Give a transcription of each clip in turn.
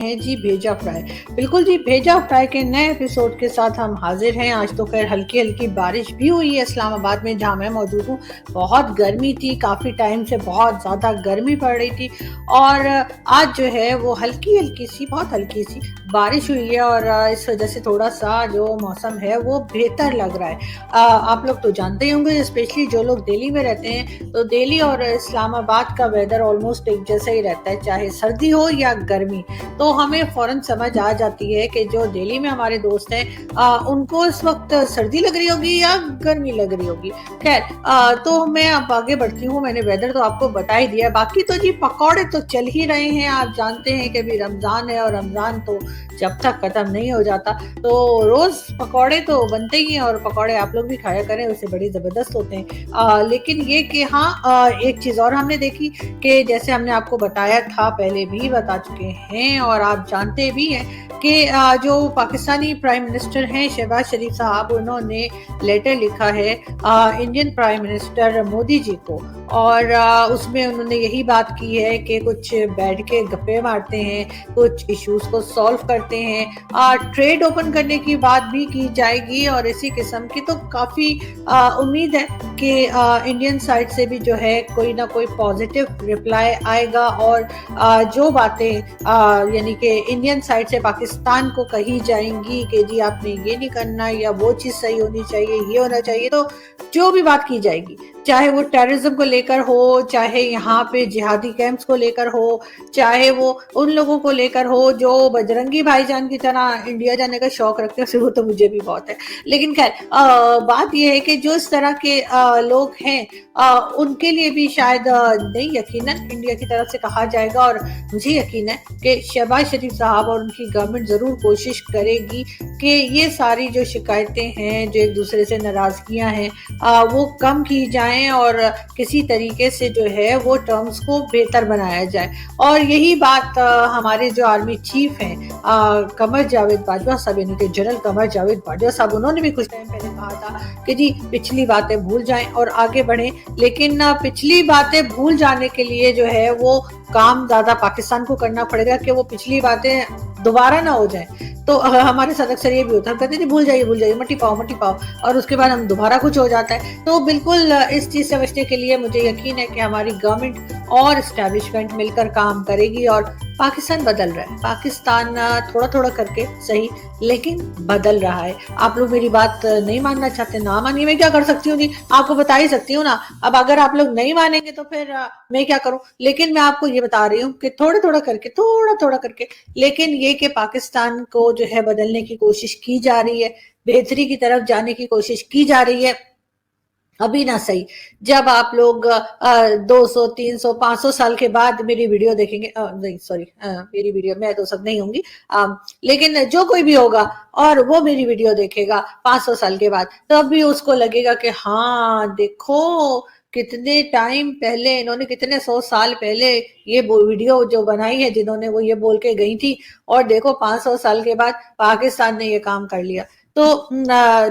है जी भेजा फ्राई। बिल्कुल जी, भेजा फ्राई के नए एपिसोड के साथ हम हाजिर हैं। आज तो खैर हल्की हल्की बारिश भी हुई है इस्लामाबाद में, जहाँ मैं मौजूद हूँ। बहुत गर्मी थी, काफ़ी टाइम से बहुत ज़्यादा गर्मी पड़ रही थी, और आज जो है वो हल्की हल्की सी, बहुत हल्की सी बारिश हुई है, और इस वजह से थोड़ा सा जो मौसम है वो बेहतर लग रहा है। आप लोग तो जानते ही होंगे, स्पेशली जो लोग दिल्ली में रहते हैं, तो दिल्ली और इस्लामाबाद का वेदर ऑलमोस्ट एक जैसा ही रहता है, चाहे सर्दी हो या गर्मी। तो हमें फौरन समझ आ जाती है कि जो दिल्ली में हमारे दोस्त हैं, उनको इस वक्त सर्दी लग रही होगी या गर्मी लग रही होगी। खैर, तो मैं अब आगे बढ़ती हूँ। मैंने वेदर तो आपको बता ही दिया, बाकी तो जी पकौड़े तो चल ही रहे हैं। आप जानते हैं कि अभी रमजान है, और रमजान तो जब तक खत्म नहीं हो जाता तो रोज पकौड़े तो बनते ही हैं, और पकौड़े आप लोग भी खाया करें, उससे बड़ी जबरदस्त होते हैं। लेकिन ये कि हाँ, एक चीज और हमने देखी कि जैसे हमने आपको बताया था, पहले भी बता चुके हैं और आप जानते भी हैं कि जो पाकिस्तानी प्राइम मिनिस्टर हैं शहबाज शरीफ साहब, उन्होंने लेटर लिखा है Indian prime minister Modi ji को, और उसमें उन्होंने यही बात की है कि कुछ बैठ के गप्पे मारते हैं, कुछ इश्यूज को सॉल्व करते हैं, ट्रेड ओपन करने की बात भी की जाएगी, और इसी किस्म की तो काफ़ी उम्मीद है कि इंडियन साइड से भी जो है कोई ना कोई पॉजिटिव रिप्लाई आएगा, और जो बातें यानी कि इंडियन साइड से पाकिस्तान को कही जाएंगी कि जी आपने ये नहीं करना, या वो चीज़ सही होनी चाहिए, ये होना चाहिए, तो जो भी बात की जाएगी, चाहे वो टेररिज्म को लेकर हो, चाहे यहाँ पे जिहादी कैंप्स को लेकर हो, चाहे वो उन लोगों को लेकर हो जो बजरंगी भाईजान की तरह इंडिया जाने का शौक रखते हैं, वो तो मुझे भी बहुत है। लेकिन खैर, बात यह है कि जो इस तरह के लोग हैं, उनके लिए भी शायद नहीं, यकीनन इंडिया की तरफ से कहा जाएगा, और मुझे यकीन है कि शहबाज शरीफ साहब और उनकी गवर्नमेंट ज़रूर कोशिश करेगी कि ये सारी जो शिकायतें हैं, जो एक दूसरे से नाराज़गियाँ हैं, वो कम की जाएं, और किसी तरीके से जो है वो टर्म्स को बेहतर बनाया जाए। और यही बात हमारे जो आर्मी चीफ हैं कमर जावेद बाजवा साहब, यानी कि जनरल कमर जावेद बाजवा साहब, उन्होंने भी कुछ टाइम पहले कहा था कि जी पिछली बातें भूल जाएं और आगे बढ़ें। लेकिन पिछली बातें भूल जाने के लिए जो है वो काम ज़्यादा पाकिस्तान को करना पड़ेगा कि वो पिछली बातें दोबारा ना हो जाएं। तो हमारे साथ अक्सर ये भी होता है, हम कहते हैं भूल जाइए, मट्टी पाओ, और उसके बाद हम दोबारा कुछ हो जाता है। तो बिल्कुल इस चीज़ से बचने के लिए मुझे यकीन है कि हमारी गवर्नमेंट और एस्टैब्लिशमेंट मिलकर काम करेगी, और पाकिस्तान बदल रहा है। पाकिस्तान थोड़ा थोड़ा करके सही, लेकिन बदल रहा है। आप लोग मेरी बात नहीं मानना चाहते, ना मानिए, मैं क्या कर सकती हूँ जी, आपको बता ही सकती हूँ ना। अब अगर आप लोग नहीं मानेंगे तो फिर मैं क्या करूँ। लेकिन मैं आपको ये बता रही हूँ कि थोड़ा थोड़ा करके, लेकिन ये कि पाकिस्तान को जो है बदलने की कोशिश की जा रही है, बेहतरी की तरफ जाने की कोशिश की जा रही है। अभी ना सही, जब आप लोग 200, 300, 500 साल के बाद मेरी वीडियो देखेंगे, नहीं सॉरी, मेरी वीडियो मैं तो सब नहीं होंगी, लेकिन जो कोई भी होगा और वो मेरी वीडियो देखेगा 500 साल के बाद, तब भी उसको लगेगा कि हाँ देखो कितने टाइम पहले इन्होंने, कितने 100 साल पहले ये वीडियो जो बनाई है जिन्होंने, वो ये बोल के गई थी, और देखो 500 साल के बाद पाकिस्तान ने ये काम कर लिया। तो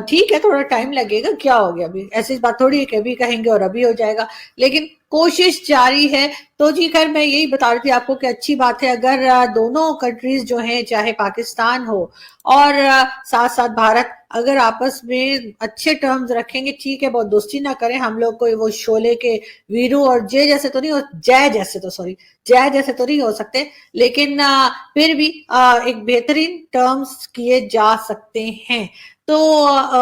ठीक है, थोड़ा टाइम लगेगा, क्या हो गया, अभी ऐसी बात थोड़ी है कि अभी कहेंगे और अभी हो जाएगा, लेकिन कोशिश जारी है। तो जी खैर, मैं यही बता रही थी आपको कि अच्छी बात है अगर दोनों कंट्रीज जो हैं, चाहे पाकिस्तान हो और साथ साथ भारत, अगर आपस में अच्छे टर्म्स रखेंगे, ठीक है, बहुत दोस्ती ना करें, हम लोग कोई वो शोले के वीरू और जय जैसे तो नहीं हो, जय जैसे तो नहीं हो सकते, लेकिन फिर भी एक बेहतरीन टर्म्स किए जा सकते हैं। तो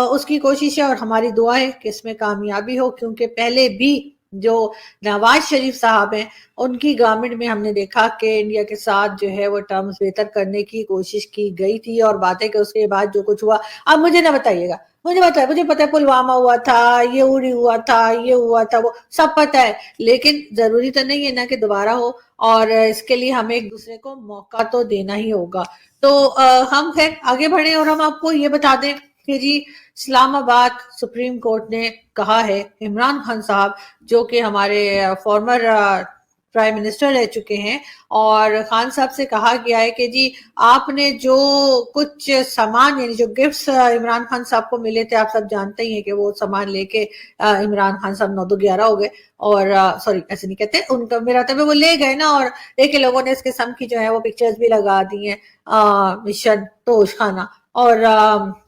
उसकी कोशिश है, और हमारी दुआ है कि इसमें कामयाबी हो, क्योंकि पहले भी जो नवाज शरीफ साहब हैं, उनकी गवर्नमेंट में हमने देखा कि इंडिया के साथ जो है वो टर्म्स बेहतर करने की कोशिश की गई थी, और बातें कि उसके बाद जो कुछ हुआ, अब मुझे ना बताइएगा, मुझे पता है पुलवामा हुआ था, ये उड़ी हुआ था, ये हुआ था, वो सब पता है, लेकिन जरूरी तो नहीं है ना कि दोबारा हो, और इसके लिए हमें एक दूसरे को मौका तो देना ही होगा। तो हम खैर आगे बढ़े, और हम आपको ये बता दें कि जी इस्लामाबाद सुप्रीम कोर्ट ने कहा है, इमरान खान साहब जो कि हमारे फॉर्मर پرائم منسٹر رہ چکے ہیں، اور خان صاحب سے کہا گیا ہے کہ جی آپ نے جو کچھ سامان یعنی جو گفٹس عمران خان صاحب کو ملے تھے، آپ سب جانتے ہی ہیں کہ وہ سامان لے کے عمران خان صاحب 9/11 ہو گئے، اور سوری ایسے نہیں کہتے، ان کا میرا تب وہ لے گئے نا، اور دیکھے لوگوں نے اس قسم کی جو ہے وہ پکچرز بھی لگا دی ہیں مشن توش خانہ، اور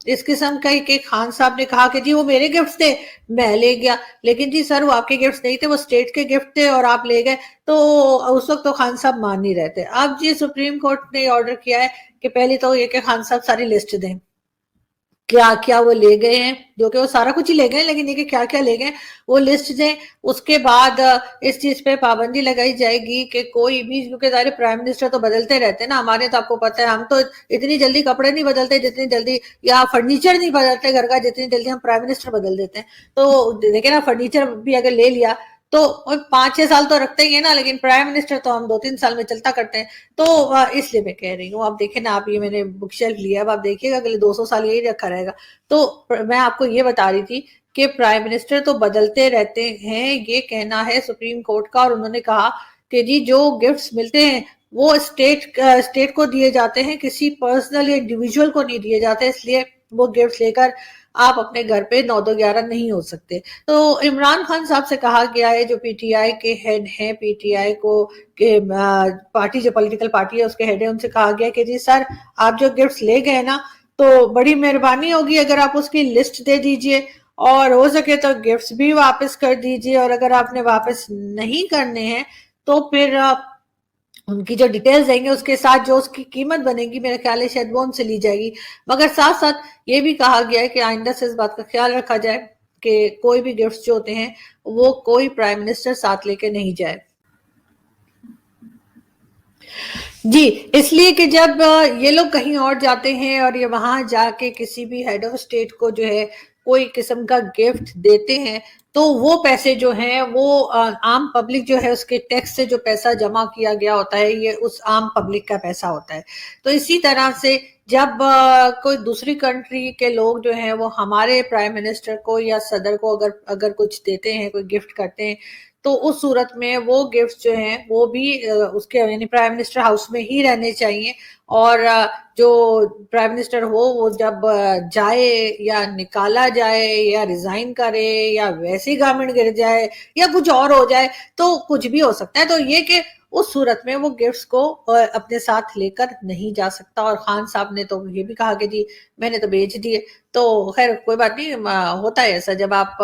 اس قسم کا کہ خان صاحب نے کہا کہ جی وہ میرے گفٹس تھے میں لے گیا، لیکن جی سر وہ آپ کے گفٹس نہیں تھے، وہ اسٹیٹ کے گفٹ تھے اور آپ لے گئے، تو اس وقت تو خان صاحب مان نہیں رہتے۔ اب جی سپریم کورٹ نے آرڈر کیا ہے کہ پہلی تو یہ کہ خان صاحب ساری لسٹ دیں کیا کیا وہ لے گئے ہیں، جو کہ وہ سارا کچھ ہی لے گئے، لیکن یہ کہ کیا کیا لے گئے وہ لسٹ دیں۔ اس کے بعد اس چیز پہ پابندی لگائی جائے گی کہ کوئی بھی، کیونکہ ظاہر پرائم منسٹر تو بدلتے رہتے ہیں نا، ہمارے تو آپ کو پتہ ہے ہم تو اتنی جلدی کپڑے نہیں بدلتے جتنی جلدی، یا فرنیچر نہیں بدلتے گھر کا جتنی جلدی ہم پرائم منسٹر بدل دیتے ہیں۔ تو دیکھیں نا، فرنیچر بھی اگر لے لیا تو 5-6 سال تو رکھتے ہی ہیں نا، لیکن پرائم منسٹر تو ہم 2-3 سال میں چلتا کرتے ہیں۔ تو اس لیے میں کہہ رہی ہوں، آپ دیکھیں نا، آپ یہ میں نے بک شیلف لیا، اب آپ دیکھیے گا اگلے 200 سال یہی رکھا رہے گا۔ تو میں آپ کو یہ بتا رہی تھی کہ پرائم منسٹر تو بدلتے رہتے ہیں، یہ کہنا ہے سپریم کورٹ کا، اور انہوں نے کہا کہ جی جو گفٹس ملتے ہیں وہ اسٹیٹ کو دیے جاتے ہیں، کسی پرسنل یا انڈیویجول کو نہیں دیے جاتے، اس لیے وہ گفٹس لے کر آپ اپنے گھر پہ 9/11 نہیں ہو سکتے۔ تو عمران خان صاحب سے کہا گیا ہے، جو پی ٹی آئی کے ہیڈ ہیں، پی ٹی آئی کو پارٹی جو پولیٹیکل پارٹی ہے اس کے ہیڈ ہے، ان سے کہا گیا کہ جی سر آپ جو گفٹس لے گئے نا، تو بڑی مہربانی ہوگی اگر آپ اس کی لسٹ دے دیجئے، اور ہو سکے تو گفٹس بھی واپس کر دیجئے، اور اگر آپ نے واپس نہیں کرنے ہیں تو پھر ان کی جو ڈیٹیلز دیں گے اس کے ساتھ جو اس کی قیمت بنے گی، میرے خیال ہے شاید وہ ان سے لی جائے گی۔ مگر ساتھ ساتھ یہ بھی کہا گیا ہے کہ آئندہ سے اس بات کا خیال رکھا جائے کہ کوئی بھی گفٹس جو ہوتے ہیں وہ کوئی پرائم منسٹر ساتھ لے کے نہیں جائے۔ جی اس لیے کہ جب یہ لوگ کہیں اور جاتے ہیں اور یہ وہاں جا کے کسی بھی ہیڈ آف اسٹیٹ کو جو ہے کوئی قسم کا گفٹ دیتے ہیں، تو وہ پیسے جو ہیں وہ عام پبلک جو ہے اس کے ٹیکس سے جو پیسہ جمع کیا گیا ہوتا ہے، یہ اس عام پبلک کا پیسہ ہوتا ہے۔ تو اسی طرح سے جب کوئی دوسری کنٹری کے لوگ جو ہیں وہ ہمارے پرائم منسٹر کو یا صدر کو اگر کچھ دیتے ہیں، کوئی گفٹ کرتے ہیں، تو اس صورت میں وہ گفٹ جو ہیں وہ بھی اس کے یعنی پرائم منسٹر ہاؤس میں ہی رہنے چاہیے، اور جو پرائم منسٹر ہو وہ جب جائے یا نکالا جائے یا ریزائن کرے یا ویسی گورنمنٹ گر جائے یا کچھ اور ہو جائے تو کچھ بھی ہو سکتا ہے، تو یہ کہ اس صورت میں وہ گفٹس کو اپنے ساتھ لے کر نہیں جا سکتا۔ اور خان صاحب نے تو یہ بھی کہا کہ جی میں نے تو بیچ دیے، تو خیر کوئی بات نہیں، ہوتا ہے ایسا جب آپ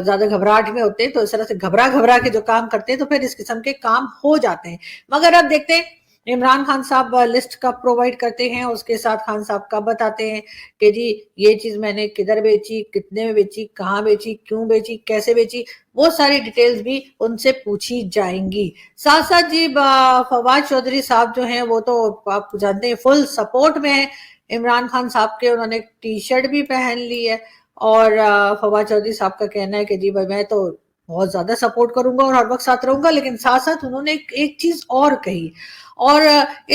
زیادہ گھبراہٹ میں ہوتے ہیں تو اس طرح سے گھبرا کے جو کام کرتے ہیں تو پھر اس قسم کے کام ہو جاتے ہیں۔ مگر اب دیکھتے ہیں عمران خان صاحب لسٹ کب پرووائڈ کرتے ہیں، اس کے ساتھ خان صاحب کب بتاتے ہیں کہ جی یہ چیز میں نے کدھر بیچی، کتنے میں بیچی، کہاں بیچی، کیوں بیچی، کیسے بیچی، وہ ساری ڈیٹیلز بھی ان سے پوچھی جائیں گی۔ ساتھ ساتھ جی فواد چودھری صاحب جو ہیں وہ تو آپ جانتے ہیں فل سپورٹ میں ہیں عمران خان صاحب کے، انہوں نے ٹی شرٹ بھی پہن لی ہے، اور فواد چودھری صاحب کا کہنا ہے کہ جی بھائی میں تو بہت زیادہ سپورٹ کروں گا اور ہر وقت ساتھ رہوں گا، لیکن ساتھ ساتھ انہوں نے ایک چیز اور کہی، اور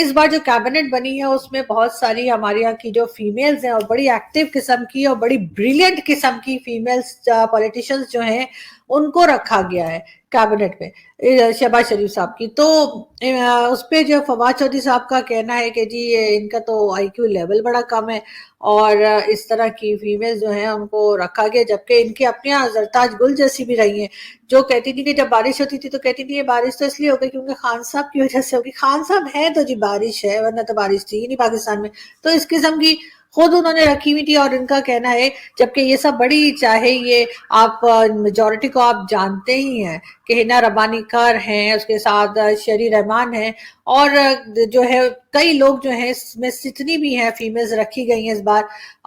اس بار جو کیبنٹ بنی ہے اس میں بہت ساری ہمارے یہاں کی جو فیمیلز ہیں اور بڑی ایکٹیو قسم کی اور بڑی بریلینٹ قسم کی فیمیلز پولیٹیشنز جو ہیں ان کو رکھا گیا ہے کیبنٹ میں، شہباز شریف صاحب کی۔ تو اس پہ جو فواد چودھری صاحب کا کہنا ہے کہ جی ان کا تو آئی کیو لیول بڑا کم ہے، اور اس طرح کی فیمیل جو ہیں ان کو رکھا گیا، جبکہ ان کی اپنی زرتاج گل جیسی بھی رہی ہیں، جو کہتی تھی کہ جب بارش ہوتی تھی تو کہتی تھی یہ بارش تو اس لیے ہو گئی کیونکہ خان صاحب کی وجہ سے ہوگی، خان صاحب ہے تو جی بارش ہے، ورنہ تو بارش تھی ہی نہیں پاکستان میں۔ تو اس قسم کی خود انہوں نے رکھی ہوئی تھی، اور ان کا کہنا ہے جبکہ یہ سب بڑی، چاہے یہ آپ میجورٹی کو آپ جانتے ہی ہیں کہ ہنا ربانی کار ہیں، اس کے ساتھ شری رحمان ہیں، اور جو ہے کئی لوگ جو ہیں اس میں جتنی بھی ہیں فیمیلز رکھی گئی ہیں اس بار،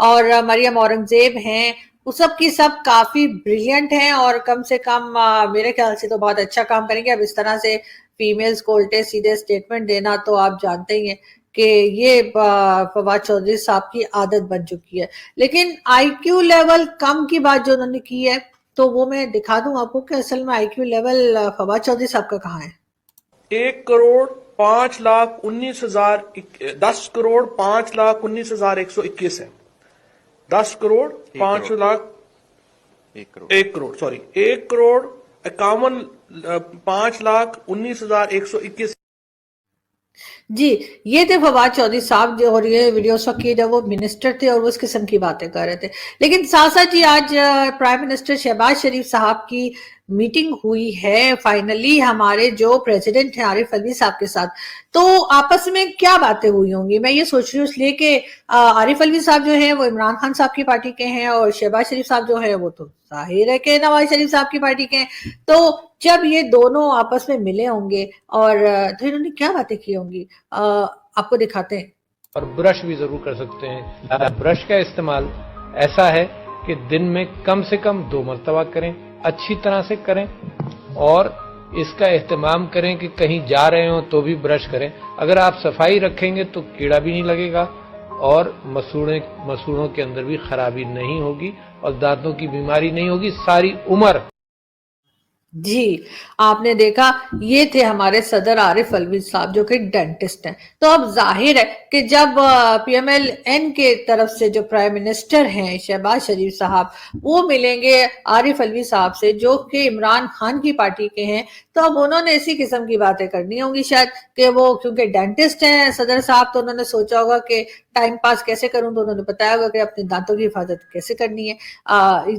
اور مریم اورنگزیب ہیں، وہ سب کی سب کافی بریلینٹ ہیں، اور کم سے کم میرے خیال سے تو بہت اچھا کام کریں گے۔ اب اس طرح سے فیمیلز کو الٹے سیدھے سٹیٹمنٹ دینا تو آپ جانتے ہی ہیں کہ یہ فواد چودھری صاحب کی عادت بن چکی ہے۔ لیکن آئی کیو لیول کم کی بات جو انہوں نے کی ہے تو وہ میں دکھا دوں آپ کو کہ اصل میں آئی کیو لیول فواد چودھری صاحب کا کہاں ہے۔ 1,05,19,121 ہے، 10 کروڑ 5 لاکھ 1 کروڑ 51,05,19,121 जी, ये थे फवाद चौधरी साहब जो, और ये वीडियो उस वक्त की जब वो मिनिस्टर थे और वो इस किस्म की बातें कर रहे थे। लेकिन साथ साथ जी आज प्राइम मिनिस्टर शहबाज शरीफ साहब की मीटिंग हुई है फाइनली हमारे जो प्रेसिडेंट हैं आरिफ अलवी साहब के साथ। तो आपस में क्या बातें हुई होंगी, मैं ये सोच रही हूँ, इसलिए कि आरिफ अलवी साहब जो है वो इमरान खान साहब की पार्टी के हैं और शहबाज शरीफ साहब जो है वो तो जाहिर है कि नवाज शरीफ साहब की पार्टी के हैं। तो जब ये दोनों आपस में मिले होंगे और तो इन्होंने क्या बातें की होंगी, आपको दिखाते हैं। और ब्रश भी जरूर कर सकते हैं। ब्रश का इस्तेमाल ऐसा है कि दिन में कम से कम 2 मरतबा करें, अच्छी तरह से करें, और इसका एहतमाम करें कि कहीं जा रहे हो तो भी ब्रश करें। अगर आप सफाई रखेंगे तो कीड़ा भी नहीं लगेगा और मसूड़ों के अंदर भी खराबी नहीं होगी और दांतों की बीमारी नहीं होगी सारी उम्र। जी, आपने देखा, ये थे हमारे सदर आरिफ अलवी साहब जो कि डेंटिस्ट हैं। तो अब जाहिर है कि जब पीएमएल-एन के तरफ से जो प्राइम मिनिस्टर हैं शहबाज शरीफ साहब वो मिलेंगे आरिफ अलवी साहब से जो कि इमरान खान की पार्टी के हैं, तो अब उन्होंने इसी किस्म की बातें करनी होंगी शायद कि वो क्योंकि डेंटिस्ट हैं सदर साहब, तो उन्होंने सोचा होगा कि टाइम पास कैसे करूं, तो उन्होंने बताया होगा कि अपने दांतों की हिफाजत कैसे करनी है।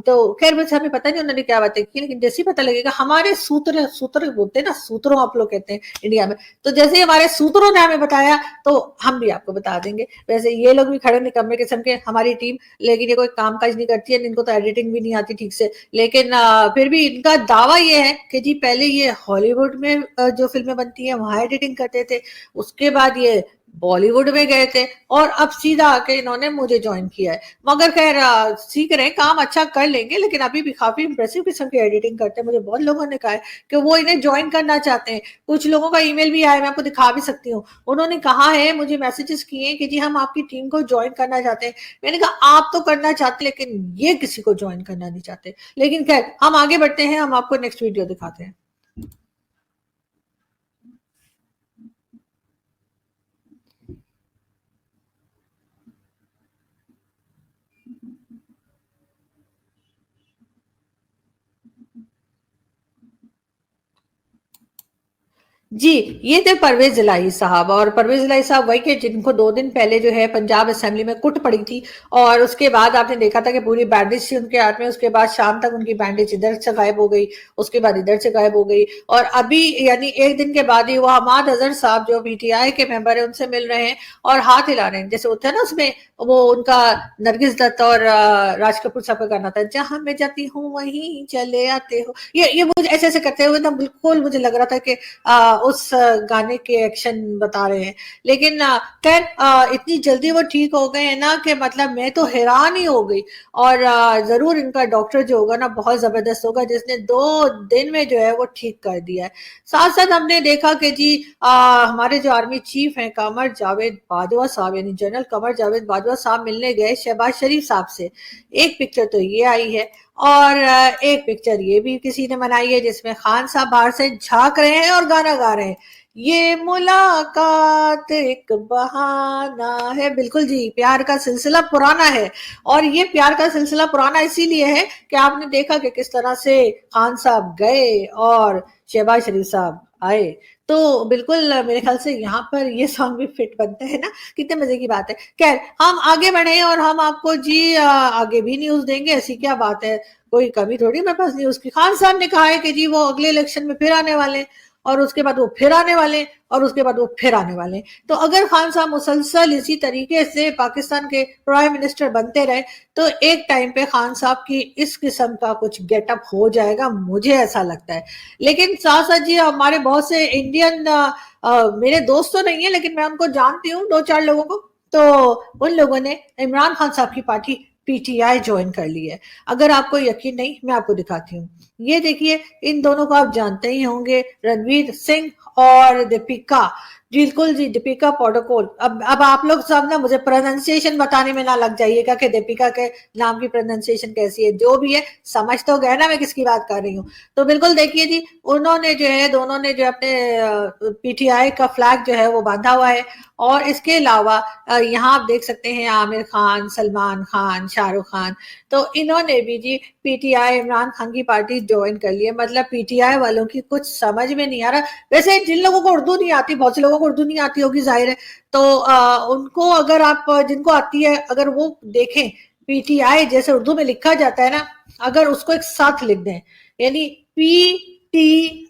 तो खैर बस हमें पता नहीं उन्होंने क्या बातें की, लेकिन जैसे ही पता लगेगा हमारे सूत्र बोलते हैं ना, सूत्रों आप लोग कहते हैं इंडिया में, तो जैसे ही हमारे सूत्रों ने हमें बताया तो हम भी आपको बता देंगे। वैसे ये लोग भी खड़े निकम्मे किस्म के हमारी टीम, लेकिन ये कोई काम काज नहीं करती है, इनको तो एडिटिंग भी नहीं आती ठीक से, लेकिन फिर भी इनका दावा ये है कि जी पहले ये हॉलीवुड में जो फिल्में बनती हैं वहां एडिटिंग करते थे, उसके बाद ये बॉलीवुड में गए थे और अब सीधा आके इन्होंने मुझे ज्वाइन किया है। मगर खैर सीख रहे हैं, काम अच्छा कर लेंगे, लेकिन अभी भी काफी इंप्रेसिव किस्म की एडिटिंग करते हैं। मुझे बहुत लोगों ने कहा है कि वो इन्हें ज्वाइन करना चाहते हैं। कुछ लोगों का ईमेल भी आया, मैं आपको दिखा भी सकती हूँ। उन्होंने कहा है, मुझे मैसेजेस किए कि जी हम आपकी टीम को ज्वाइन करना चाहते हैं। मैंने कहा आप तो करना चाहते लेकिन ये किसी को ज्वाइन करना नहीं चाहते। लेकिन खैर हम आगे बढ़ते हैं, हम आपको नेक्स्ट वीडियो दिखाते हैं। जी, ये थे परवेज इलाही साहब, और परवेज इलाही साहब वही के जिनको 2 दिन पहले जो है पंजाब असेंबली में कुट पड़ी थी और उसके बाद आपने देखा था कि पूरी बैंडेज थी उनके हाथ में, उसके बाद शाम तक उनकी बैंडेज इधर से गायब हो गई, उसके बाद इधर से गायब हो गई, और अभी यानी 1 दिन के बाद ही वो हमाद अजहर साहब जो पीटीआई के मेंबर है उनसे मिल रहे हैं और हाथ हिला रहे हैं। जैसे होता है ना उसमें वो उनका नरगिस दत्त और राज कपूर साहब का गाना था, जहां मैं जाती हूँ वहीं चले आते हो, ये मुझे ऐसे ऐसे करते हुए ना बिल्कुल मुझे लग रहा था कि उस गाने के एक्शन बता रहे हैं। लेकिन खैर इतनी जल्दी वो ठीक हो गए हैं ना कि मतलब मैं तो हैरान ही हो गई। और जरूर इनका डॉक्टर जो होगा ना बहुत जबरदस्त होगा जिसने 2 दिन में जो है वो ठीक कर दिया है। साथ साथ हमने देखा कि जी हमारे जो आर्मी चीफ हैं कमर जावेद बाजवा साहब, यानी जनरल कमर जावेद बाजवा साहब मिलने गए शहबाज शरीफ साहब से। एक पिक्चर तो ये आई है और एक पिक्चर ये भी किसी ने बनाई है जिसमें खान साहब बाहर से झांक रहे हैं और गाना गा रहे हैं, ये मुलाकात एक बहाना है। बिल्कुल जी, प्यार का सिलसिला पुराना है, और ये प्यार का सिलसिला पुराना इसीलिए है कि आपने देखा कि किस तरह से खान साहब गए और शहबाज शरीफ साहब आए। तो बिल्कुल मेरे ख्याल से यहाँ पर ये सॉन्ग भी फिट बनता है ना, कितने मजे की बात है। खैर हम आगे बढ़े और हम आपको जी आगे भी न्यूज देंगे, ऐसी क्या बात है, कोई कमी थोड़ी मेरे पास न्यूज की। खान साहब ने कहा है कि जी वो अगले इलेक्शन में फिर आने वाले, और उसके बाद वो फिर आने वाले, और उसके बाद वो फिर आने वाले। तो अगर खान साहब मुसलसल इसी तरीके से पाकिस्तान के प्राइम मिनिस्टर बनते रहे तो एक टाइम पे खान साहब की इस किस्म का कुछ गेटअप हो जाएगा, मुझे ऐसा लगता है। लेकिन साथ साथ जी हमारे बहुत से इंडियन मेरे दोस्त तो नहीं है लेकिन मैं उनको जानती हूँ 2-4 लोगों को, तो उन लोगों ने इमरान खान साहब की पार्टी पीटीआई ज्वाइन कर ली है। अगर आपको यकीन नहीं, मैं आपको दिखाती हूँ। ये देखिए, इन दोनों को आप जानते ही होंगे, रणवीर सिंह और दीपिका। बिल्कुल जी, दीपिका पादुकोण। अब आप लोग सब ना मुझे प्रोनाउंसिएशन बताने में ना लग जाइएगा कि दीपिका के नाम की प्रोनाउंसिएशन कैसी है। जो भी है, समझ तो गए ना मैं किसकी बात कर रही हूँ। तो बिल्कुल देखिए जी, उन्होंने जो है, दोनों ने जो अपने पीटीआई का फ्लैग जो है वो बांधा हुआ है। और इसके अलावा यहाँ आप देख सकते हैं आमिर खान, सलमान खान, शाहरुख खान, तो इन्होंने भी जी पीटीआई, इमरान खान की पार्टी ज्वाइन कर ली है। मतलब पीटीआई वालों की कुछ समझ में नहीं आ रहा। वैसे जिन लोगों को उर्दू नहीं आती, बहुत से लोगों को उर्दू नहीं आती होगी, जाहिर है, तो उनको, अगर आप, जिनको आती है, अगर वो देखें पीटीआई जैसे उर्दू में लिखा जाता है ना, अगर उसको एक साथ लिख दें, यानी पीटीआई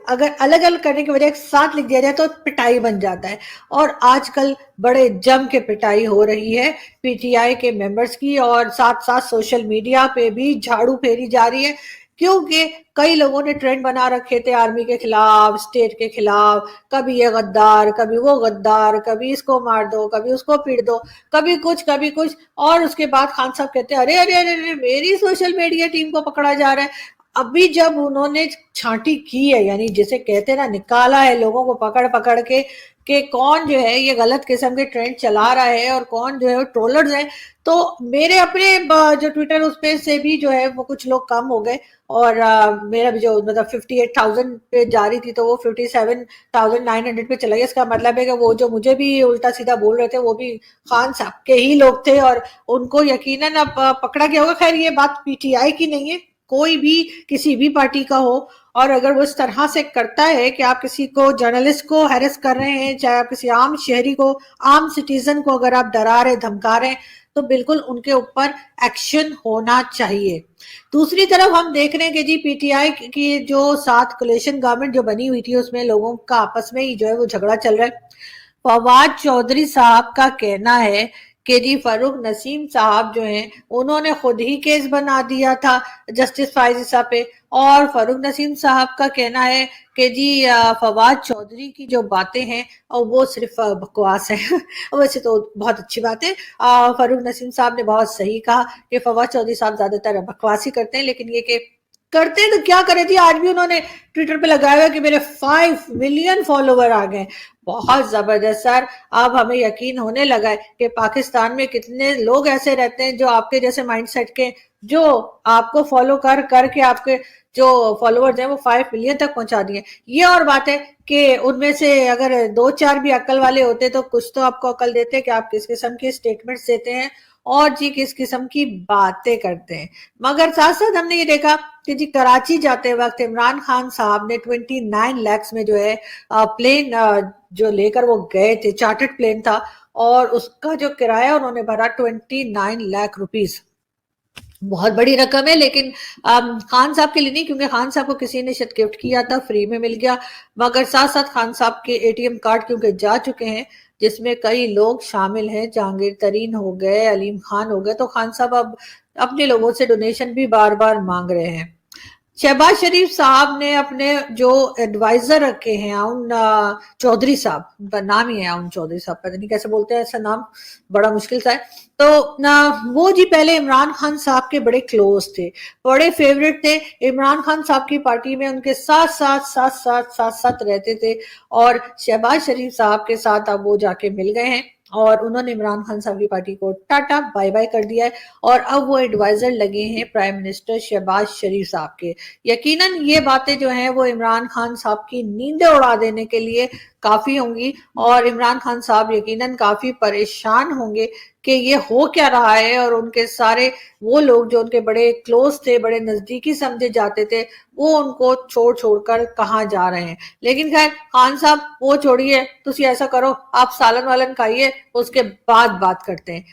अगर अलग अलग करने की वजह एक साथ लिख दिया जाए तो पिटाई बन जाता है। और आजकल बड़े जम के पिटाई हो रही है पीटीआई के मेंबर्स की, और साथ साथ सोशल मीडिया पे भी झाड़ू फेरी जा रही है, क्योंकि कई लोगों ने ट्रेंड बना रखे थे आर्मी के खिलाफ, स्टेट के खिलाफ, कभी ये गद्दार, कभी वो गद्दार, कभी इसको मार दो, कभी उसको पीट दो, कभी कुछ कभी कुछ। और उसके बाद खान साहब कहते हैं, अरे अरे अरे अरे, मेरी सोशल मीडिया टीम को पकड़ा जा रहा है। अभी जब उन्होंने छांटी की है, यानी जिसे कहते हैं ना, निकाला है लोगों को पकड़ पकड़ के, कि कौन जो है ये गलत किस्म के ट्रेंड चला रहा है और कौन जो है ट्रोलर्स है, तो मेरे अपने जो ट्विटर उस पे से भी जो है वो कुछ लोग कम हो गए। और मेरा भी जो, मतलब 58,000 पे जा रही थी, तो वो 57,900 पे चला गया। इसका मतलब है कि वो जो मुझे भी उल्टा सीधा बोल रहे थे, वो भी खान साहब के ही लोग थे, और उनको यकीनन अब पकड़ा गया होगा। खैर, ये बात पीटीआई की नहीं है, कोई भी किसी भी पार्टी का हो, और अगर वो इस तरह से करता है कि आप किसी को, जर्नलिस्ट को हैरेस कर रहे हैं, चाहे आप किसी आम शहरी को, आम सिटीजन को अगर आप डरा रहे, धमका रहे हैं, तो बिल्कुल उनके ऊपर एक्शन होना चाहिए। दूसरी तरफ हम देख रहे हैं कि जी पीटीआई की जो साथ कोलिशन गवर्नमेंट जो बनी हुई थी, उसमें लोगों का आपस में ही जो है वो झगड़ा चल रहा है। फवाद चौधरी साहब का कहना है कि जी फरूक नसीम साहब जो हैं, उन्होंने खुद ही केस बना दिया था जस्टिस फाइज ईसा पे। और फरूक नसीम साहब का कहना है कि जी फवाद चौधरी की जो बातें हैं, और वो सिर्फ बकवास है। वैसे तो बहुत अच्छी बात है, फरूक नसीम साहब ने बहुत सही कहा कि फवाद चौधरी साहब ज्यादातर बकवास ही करते हैं, लेकिन ये कि करते हैं तो क्या करे थी। आज भी उन्होंने ट्विटर पे लगाया हुआ कि मेरे 5 मिलियन फॉलोवर आ गए। बहुत जबरदस्त सर। अब हमें यकीन होने लगा है कि पाकिस्तान में कितने लोग ऐसे रहते हैं जो आपके जैसे माइंडसेट के, जो आपको फॉलो कर करके आपके जो फॉलोवर्स हैं वो 5 मिलियन तक पहुंचा दिए। ये और बात है कि उनमें से अगर 2-4 भी अक्ल वाले होते तो कुछ तो आपको अकल देते कि आप किस किस्म की स्टेटमेंट्स देते हैं और जी किस किस्म की बातें करते हैं। मगर साथ साथ हमने ये देखा कि जी कराची जाते वक्त इमरान खान साहब ने 29 लाख में जो है प्लेन जो लेकर वो गए थे, चार्टर्ड प्लेन था, और उसका जो किराया उन्होंने भरा 29 लाख रुपीस। बहुत बड़ी रकम है, लेकिन खान साहब के लिए नहीं, क्योंकि खान साहब को किसी ने शायद गिफ्ट किया था, फ्री में मिल गया। मगर साथ साथ खान साहब के एटीएम कार्ड क्योंकि जा चुके हैं, जिसमें कई लोग शामिल हैं, जहांगीर तरीन हो गए, अलीम खान हो गए, तो खान साहब अब अपने लोगों से डोनेशन भी बार बार मांग रहे हैं। शहबाज शरीफ साहब ने अपने जो एडवाइजर रखे हैं, आउन चौधरी साहब, उनका नाम ही है आउन चौधरी साहब, पता नहीं कैसे बोलते हैं, ऐसा नाम बड़ा मुश्किल सा है। तो वो जी पहले इमरान खान साहब के बड़े क्लोज थे, बड़े फेवरेट थे, इमरान खान साहब की पार्टी में उनके साथ साथ साथ साथ साथ साथ रहते थे। और शहबाज शरीफ साहब के साथ अब वो जाके मिल गए हैं, और उन्होंने इमरान खान साहब की पार्टी को टाटा बाय बाय कर दिया है, और अब वो एडवाइजर लगे हैं प्राइम मिनिस्टर शहबाज शरीफ साहब के। यकीनन ये बातें जो हैं वो इमरान खान साहब की नींदें उड़ा देने के लिए काफी होंगी, और इमरान खान साहब यकीनन काफी परेशान होंगे कि ये हो क्या रहा है, और उनके सारे वो लोग जो उनके बड़े क्लोज थे, बड़े नजदीकी समझे जाते थे, वो उनको छोड़ छोड़कर कहाँ जा रहे हैं। लेकिन खैर, खान साहब वो छोड़िए, तुसी ऐसा करो, आप सालन वालन खाइए, उसके बाद बात करते हैं।